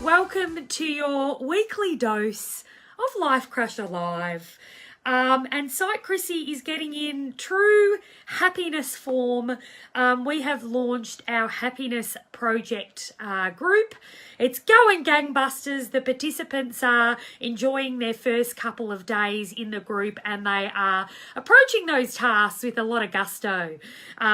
Welcome to your weekly dose of Life Crush Alive. And Psych Chrissy is getting in true happiness form. We have launched our happiness project group. It's going gangbusters. The participants are enjoying their first couple of days in the group, and they are approaching those tasks with a lot of gusto,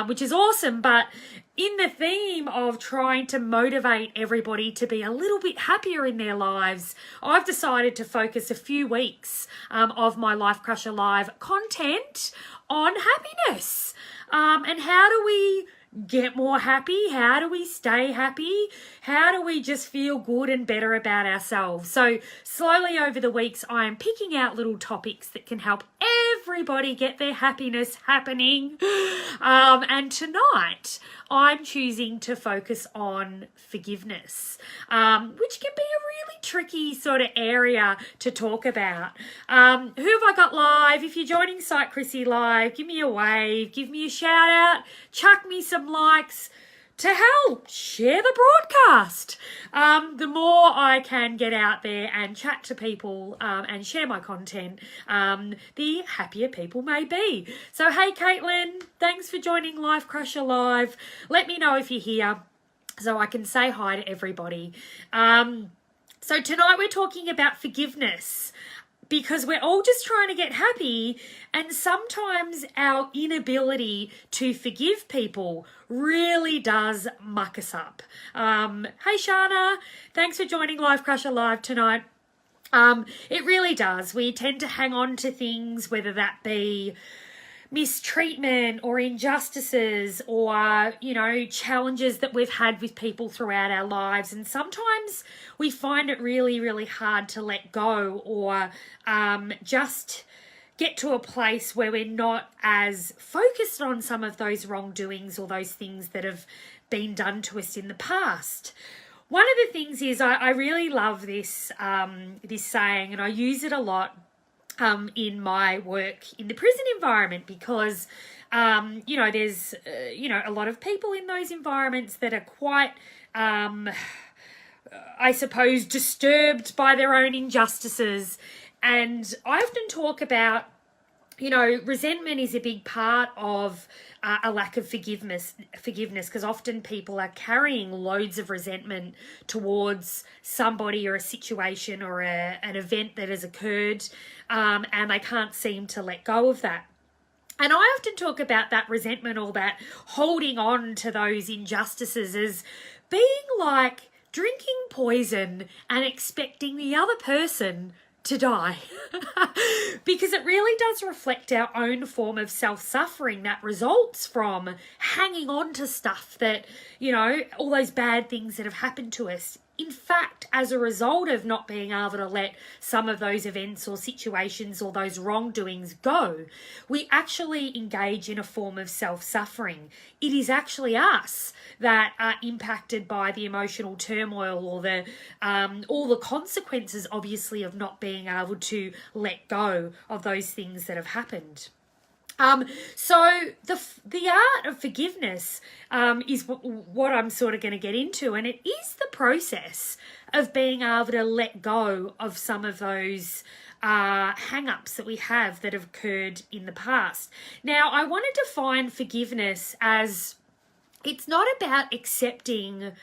which is awesome. But in the theme of trying to motivate everybody to be a little bit happier in their lives, I've decided to focus a few weeks of my Life Crush Alive content on happiness. And how do we get more happy? How do we stay happy? How do we just feel good and better about ourselves? So slowly over the weeks, I am picking out little topics that can help everybody get their happiness happening. And tonight, I'm choosing to focus on forgiveness, which can be a really tricky sort of area to talk about. Who have I got live? If you're joining Psych Chrissy live, give me a wave, give me a shout out, chuck me some likes. To hell, share the broadcast. The more I can get out there and chat to people and share my content, the happier people may be. So, hey, Caitlin, thanks for joining Life Crush Alive. Let me know if you're here so I can say hi to everybody. So tonight we're talking about forgiveness, because we're all just trying to get happy, and sometimes our inability to forgive people really does muck us up. Hey Shana, thanks for joining Life Crush Alive tonight. It really does. We tend to hang on to things, whether that be mistreatment or injustices or, challenges that we've had with people throughout our lives. And sometimes we find it really, really hard to let go or just get to a place where we're not as focused on some of those wrongdoings or those things that have been done to us in the past. One of the things is I really love this saying, and I use it a lot in my work in the prison environment, because there's a lot of people in those environments that are quite I suppose disturbed by their own injustices. And I often talk about, resentment is a big part of a lack of forgiveness, because often people are carrying loads of resentment towards somebody or a situation or an event that has occurred, and they can't seem to let go of that. And I often talk about that resentment or that holding on to those injustices as being like drinking poison and expecting the other person to die. Because it really does reflect our own form of self-suffering that results from hanging on to stuff that, all those bad things that have happened to us. In fact, as a result of not being able to let some of those events or situations or those wrongdoings go, we actually engage in a form of self-suffering. It is actually us that are impacted by the emotional turmoil or the all the consequences, obviously, of not being able to let go of those things that have happened. So the art of forgiveness is what I'm sort of going to get into, and it is the process of being able to let go of some of those hang-ups that we have that have occurred in the past. Now, I want to define forgiveness as it's not about accepting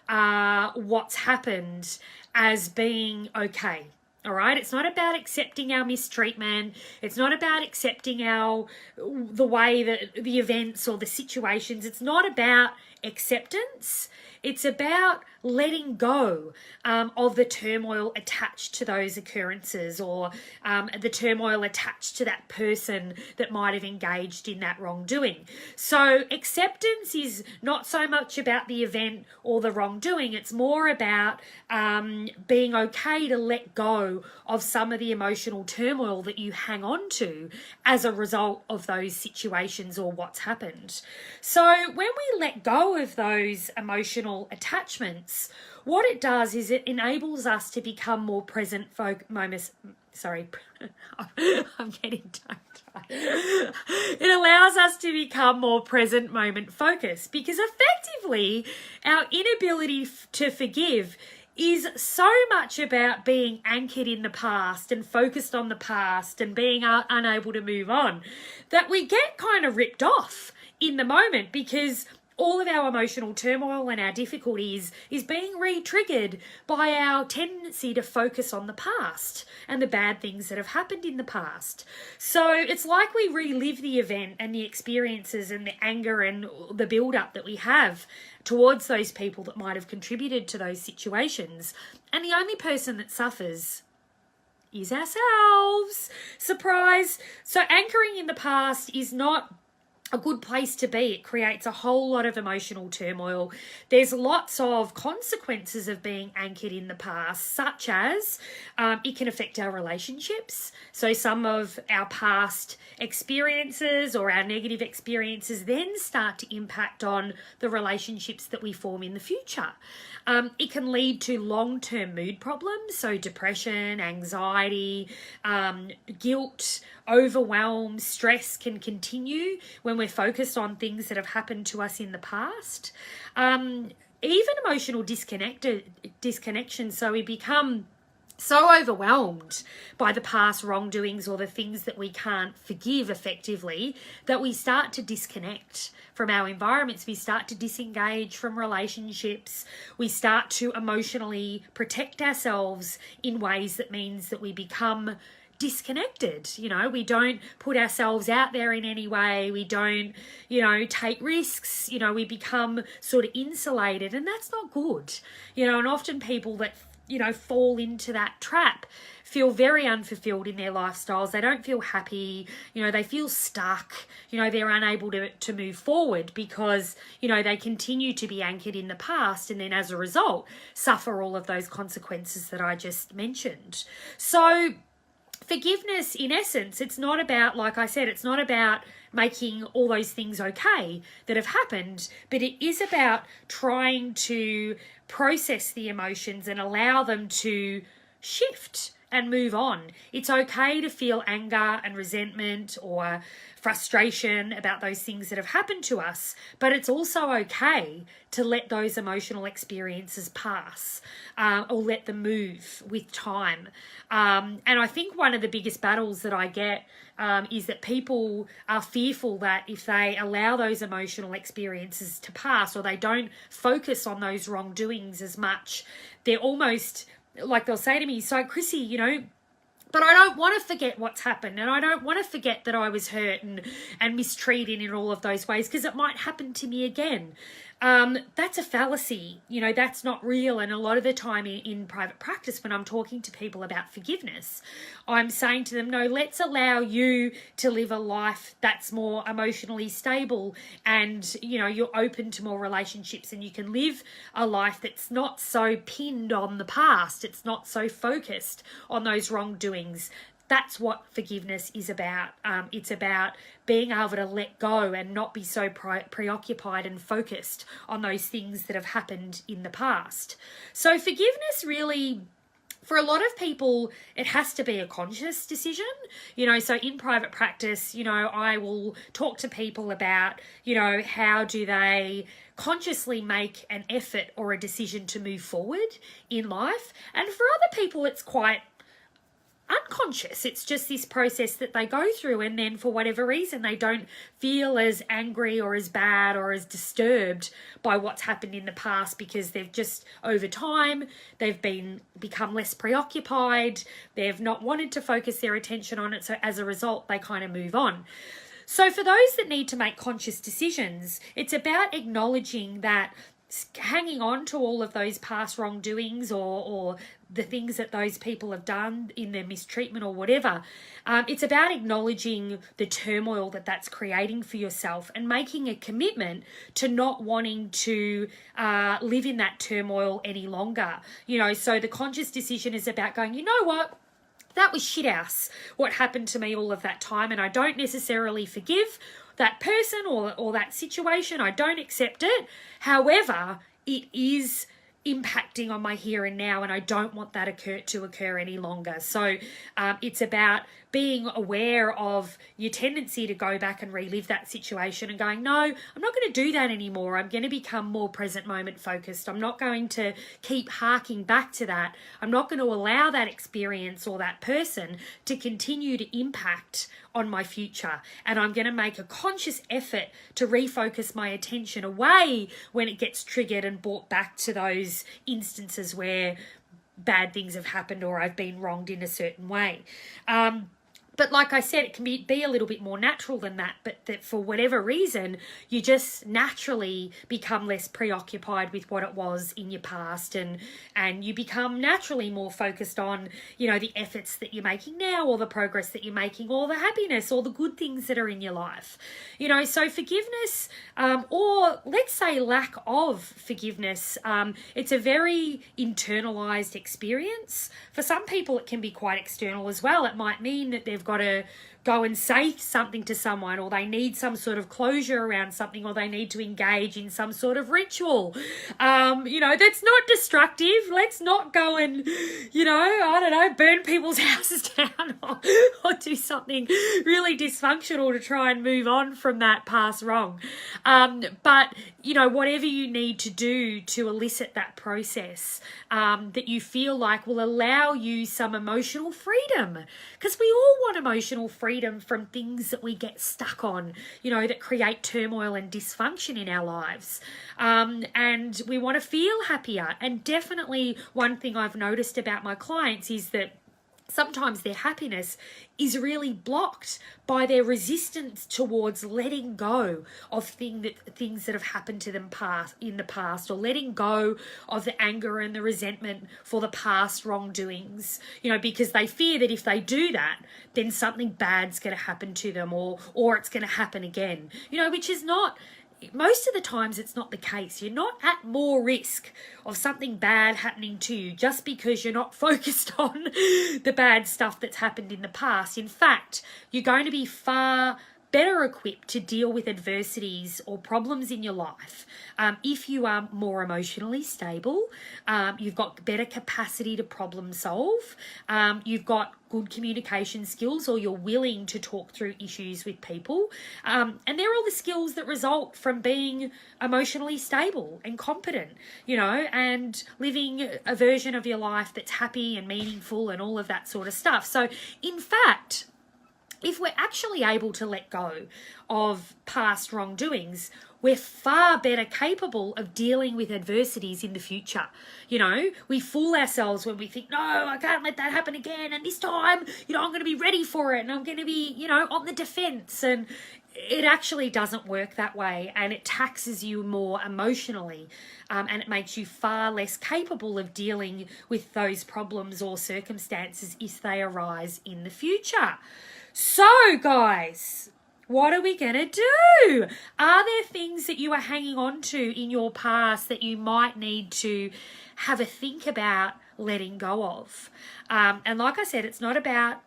what's happened as being okay. All right, it's not about accepting our mistreatment. It's not about accepting the way that the events or the situations. It's not about acceptance. It's about letting go of the turmoil attached to those occurrences, or the turmoil attached to that person that might have engaged in that wrongdoing. So acceptance is not so much about the event or the wrongdoing. It's more about being okay to let go of some of the emotional turmoil that you hang on to as a result of those situations or what's happened. So when we let go of those emotional attachments, what it does is it enables us to become more present moments. Sorry, I'm getting tongue-tied. It allows us to become more present moment focused, because effectively our inability to forgive is so much about being anchored in the past and focused on the past and being unable to move on, that we get kind of ripped off in the moment, because all of our emotional turmoil and our difficulties is being re-triggered by our tendency to focus on the past and the bad things that have happened in the past. So it's like we relive the event and the experiences and the anger and the build-up that we have towards those people that might have contributed to those situations. And the only person that suffers is ourselves. Surprise! So anchoring in the past is not a good place to be. It creates a whole lot of emotional turmoil. There's lots of consequences of being anchored in the past, such as it can affect our relationships. So some of our past experiences or our negative experiences then start to impact on the relationships that we form in the future. It can lead to long-term mood problems, so depression, anxiety, guilt, overwhelm, stress can continue when we're focused on things that have happened to us in the past. Even emotional disconnection, so we become so overwhelmed by the past wrongdoings or the things that we can't forgive effectively that we start to disconnect from our environments. We start to disengage from relationships. We start to emotionally protect ourselves in ways that means that we become disconnected. We don't put ourselves out there in any way. We don't, take risks. We become sort of insulated, and that's not good. And often people that fall into that trap feel very unfulfilled in their lifestyles. They don't feel happy. They feel stuck. They're unable to move forward because, they continue to be anchored in the past, and then as a result suffer all of those consequences that I just mentioned. So forgiveness, in essence, it's not about, like I said, it's not about making all those things okay that have happened, but it is about trying to process the emotions and allow them to shift and move on. It's okay to feel anger and resentment or frustration about those things that have happened to us, but it's also okay to let those emotional experiences pass or let them move with time. And I think one of the biggest battles that I get is that people are fearful that if they allow those emotional experiences to pass, or they don't focus on those wrongdoings as much, they're almost like, they'll say to me, "So Chrissy, but I don't want to forget what's happened, and I don't want to forget that I was hurt and mistreated in all of those ways, because it might happen to me again." That's a fallacy. That's not real. And a lot of the time in private practice, when I'm talking to people about forgiveness, I'm saying to them, no, let's allow you to live a life that's more emotionally stable, and, you're open to more relationships, and you can live a life that's not so pinned on the past. It's not so focused on those wrongdoings. That's what forgiveness is about. It's about being able to let go and not be so preoccupied and focused on those things that have happened in the past. So forgiveness really, for a lot of people, it has to be a conscious decision. So in private practice, I will talk to people about, how do they consciously make an effort or a decision to move forward in life. And for other people, it's quite unconscious. It's just this process that they go through, and then for whatever reason they don't feel as angry or as bad or as disturbed by what's happened in the past, because they've just, over time, they've become less preoccupied. They've not wanted to focus their attention on it, so as a result they kind of move on. So for those that need to make conscious decisions, it's about acknowledging that hanging on to all of those past wrongdoings or the things that those people have done in their mistreatment or whatever, it's about acknowledging the turmoil that that's creating for yourself and making a commitment to not wanting to live in that turmoil any longer. So the conscious decision is about going, you know what? That was shit ass, what happened to me all of that time, and I don't necessarily forgive that person or that situation. I don't accept it. However, it is impacting on my here and now, and I don't want that to occur any longer. So it's about being aware of your tendency to go back and relive that situation and going, no, I'm not going to do that anymore. I'm going to become more present moment focused. I'm not going to keep harking back to that. I'm not going to allow that experience or that person to continue to impact on my future. And I'm going to make a conscious effort to refocus my attention away when it gets triggered and brought back to those instances where bad things have happened or I've been wronged in a certain way. But like I said, it can be a little bit more natural than that, but that for whatever reason, you just naturally become less preoccupied with what it was in your past, and you become naturally more focused on, you know, the efforts that you're making now, or the progress that you're making, or the happiness, or the good things that are in your life. You know, so forgiveness, or let's say lack of forgiveness, it's a very internalized experience. For some people, it can be quite external as well. It might mean that they've got to go and say something to someone, or they need some sort of closure around something, or they need to engage in some sort of ritual, you know, that's not destructive. Let's not go and, you know, I don't know, burn people's houses down or do something really dysfunctional to try and move on from that past wrong. But, you know, whatever you need to do to elicit that process that you feel like will allow you some emotional freedom, because we all want emotional freedom from things that we get stuck on, you know, that create turmoil and dysfunction in our lives. And we want to feel happier. And definitely one thing I've noticed about my clients is that sometimes their happiness is really blocked by their resistance towards letting go of things that have happened to them in the past, or letting go of the anger and the resentment for the past wrongdoings, you know, because they fear that if they do that, then something bad's going to happen to them, or it's going to happen again, you know, which is not. Most of the times it's not the case. You're not at more risk of something bad happening to you just because you're not focused on the bad stuff that's happened in the past. In fact, you're going to be far better equipped to deal with adversities or problems in your life if you are more emotionally stable. You've got better capacity to problem solve. You've got good communication skills, or you're willing to talk through issues with people. And they're all the skills that result from being emotionally stable and competent, you know, and living a version of your life that's happy and meaningful and all of that sort of stuff. So in fact, if we're actually able to let go of past wrongdoings, we're far better capable of dealing with adversities in the future. You know, we fool ourselves when we think, no, I can't let that happen again. And this time, you know, I'm going to be ready for it, and I'm going to be, you know, on the defense. And it actually doesn't work that way, and it taxes you more emotionally, and it makes you far less capable of dealing with those problems or circumstances if they arise in the future. So, guys, what are we going to do? Are there things that you are hanging on to in your past that you might need to have a think about letting go of? And like I said, it's not about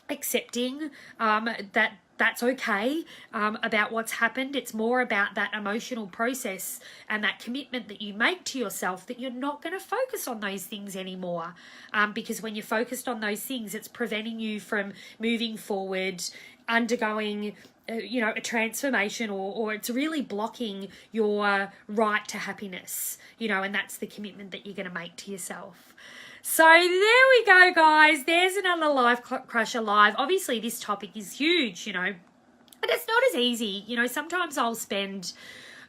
accepting that that's okay about what's happened. It's more about that emotional process and that commitment that you make to yourself that you're not going to focus on those things anymore, because when you're focused on those things, it's preventing you from moving forward, undergoing you know, a transformation, or it's really blocking your right to happiness, you know, and that's the commitment that you're going to make to yourself. So there we go, guys. There's another Life Crusher Live. Obviously, this topic is huge, you know, but it's not as easy. You know, sometimes I'll spend,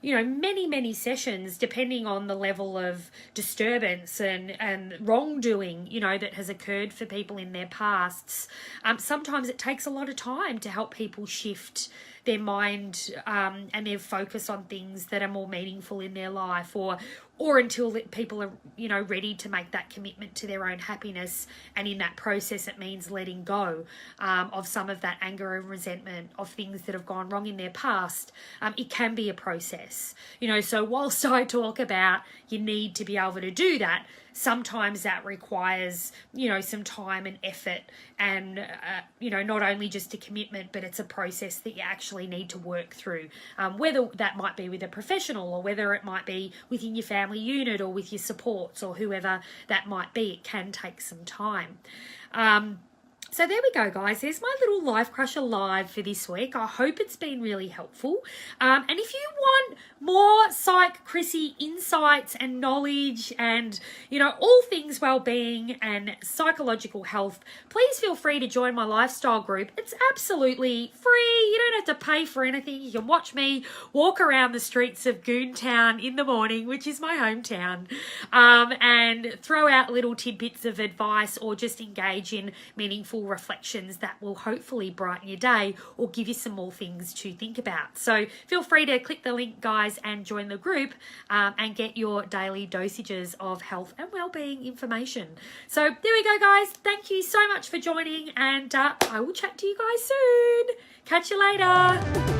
you know, many sessions depending on the level of disturbance and wrongdoing, you know, that has occurred for people in their pasts. Sometimes it takes a lot of time to help people shift their mind and their focus on things that are more meaningful in their life, or until people are, you know, ready to make that commitment to their own happiness. And in that process, it means letting go of some of that anger and resentment of things that have gone wrong in their past. It can be a process, you know, so whilst I talk about you need to be able to do that, sometimes that requires, you know, some time and effort and, you know, not only just a commitment, but it's a process that you actually need to work through, whether that might be with a professional or whether it might be within your family unit or with your supports or whoever that might be. It can take some time. So there we go, guys. There's my little Life Crusher Live for this week. I hope it's been really helpful. And if you want more Psych Chrissy insights and knowledge and, you know, all things well-being and psychological health, please feel free to join my lifestyle group. It's absolutely free. You don't have to pay for anything. You can watch me walk around the streets of Goontown in the morning, which is my hometown, and throw out little tidbits of advice or just engage in meaningful reflections that will hopefully brighten your day or give you some more things to think about. So feel free to click the link, guys, and join the group and get your daily dosages of health and well-being information. So there we go, guys. Thank you so much for joining, and I will chat to you guys soon. Catch you later.